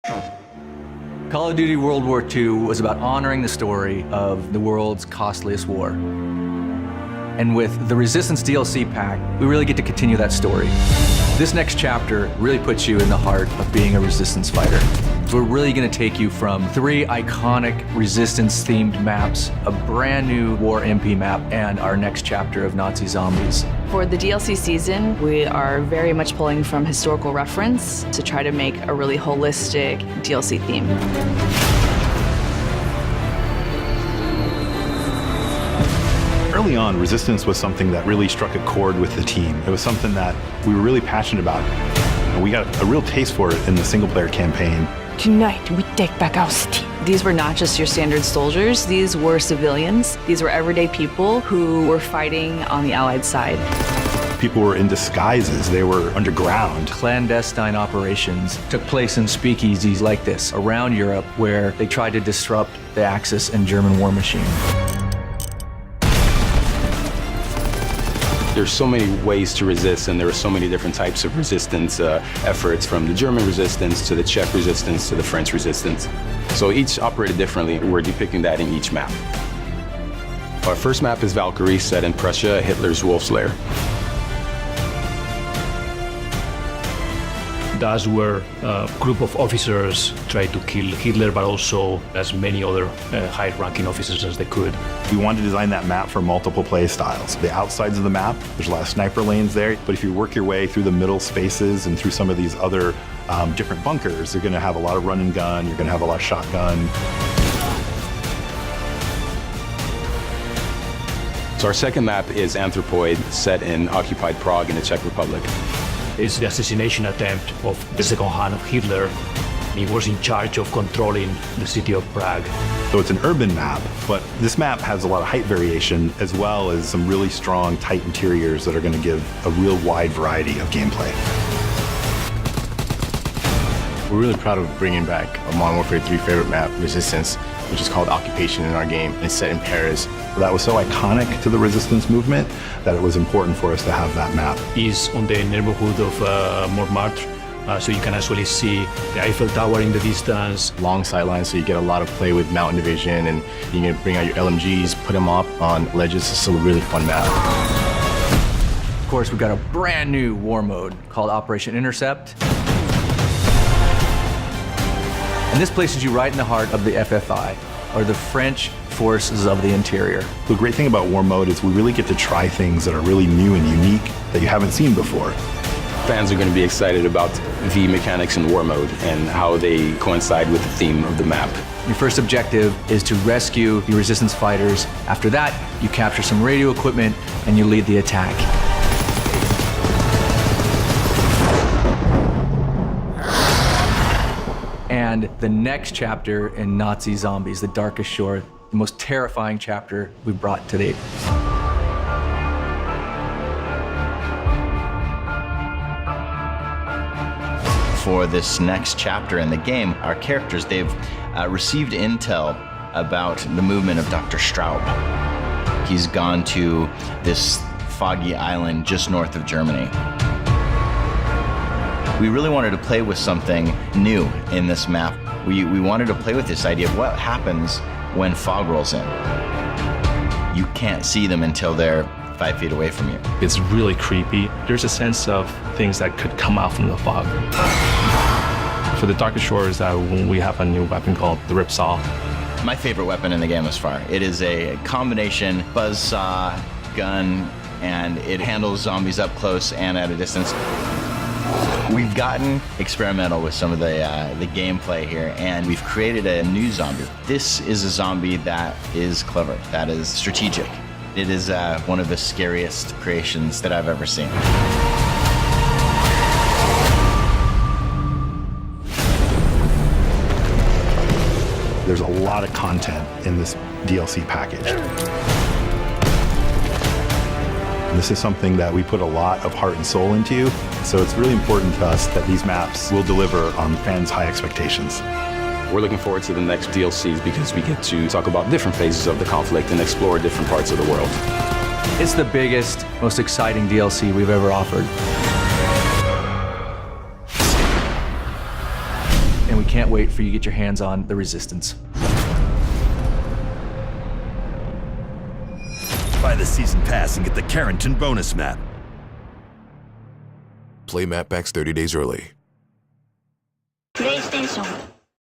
Call of Duty World War II was about honoring the story of the world's costliest war. And with the Resistance DLC pack, we really get to continue that story. This next chapter really puts you in the heart of being a Resistance fighter. We're really going to take you from 3 iconic Resistance-themed maps, a brand new War MP map, and our next chapter of Nazi zombies. For the DLC season, we are very much pulling from historical reference to try to make a really holistic DLC theme. Early on, Resistance was something that really struck a chord with the team. It was something that we were really passionate about. And we got a real taste for it in the single-player campaign. Tonight, we take back our city. These were not just your standard soldiers, these were civilians. These were everyday people who were fighting on the Allied side. People were in disguises, they were underground. Clandestine operations took place in speakeasies like this around Europe where they tried to disrupt the Axis and German war machine. There's so many ways to resist, and there are so many different types of resistance efforts, from the German resistance to the Czech resistance to the French resistance. So each operated differently. We're depicting that in each map. Our first map is Valkyrie, set in Prussia, Hitler's Wolf's Lair. That's where a group of officers tried to kill Hitler, but also as many other high-ranking officers as they could. We wanted to design that map for multiple play styles. The outsides of the map, there's a lot of sniper lanes there, but if you work your way through the middle spaces and through some of these other different bunkers, you're gonna have a lot of run and gun, you're gonna have a lot of shotgun. So our second map is Anthropoid, set in occupied Prague in the Czech Republic. It's the assassination attempt of the second hand of Hitler. He was in charge of controlling the city of Prague. So it's an urban map, but this map has a lot of height variation as well as some really strong, tight interiors that are going to give a real wide variety of gameplay. We're really proud of bringing back a Modern Warfare 3 favorite map, Resistance, which is called Occupation in our game, and it's set in Paris. That was so iconic to the Resistance movement that it was important for us to have that map. It's on the neighborhood of Montmartre, so you can actually see the Eiffel Tower in the distance. Long sightlines, so you get a lot of play with mountain division, and you can bring out your LMGs, put them up on ledges. It's still a really fun map. Of course, we've got a brand new war mode called Operation Intercept. And this places you right in the heart of the FFI, or the French Forces of the Interior. The great thing about War Mode is we really get to try things that are really new and unique that you haven't seen before. Fans are going to be excited about the mechanics in War Mode and how they coincide with the theme of the map. Your first objective is to rescue your Resistance fighters. After that, you capture some radio equipment and you lead the attack. And the next chapter in Nazi Zombies, The Darkest Shore, the most terrifying chapter we've brought to date. For this next chapter in the game, our characters, they've received intel about the movement of Dr. Straub. He's gone to this foggy island just north of Germany. We really wanted to play with something new in this map. We wanted to play with this idea of what happens when fog rolls in. You can't see them until they're 5 feet away from you. It's really creepy. There's a sense of things that could come out from the fog. For the Darkest Shores, we have a new weapon called the Ripsaw. My favorite weapon in the game thus far. It is a combination buzzsaw, gun, and it handles zombies up close and at a distance. We've gotten experimental with some of the gameplay here, and we've created a new zombie. This is a zombie that is clever, that is strategic. It is one of the scariest creations that I've ever seen. There's a lot of content in this DLC package. And this is something that we put a lot of heart and soul into, so it's really important to us that these maps will deliver on fans' high expectations. We're looking forward to the next DLCs because we get to talk about different phases of the conflict and explore different parts of the world. It's the biggest, most exciting DLC we've ever offered. and we can't wait for you to get your hands on the Resistance. Buy the season pass and get the Carrington bonus map. Play map packs 30 days early.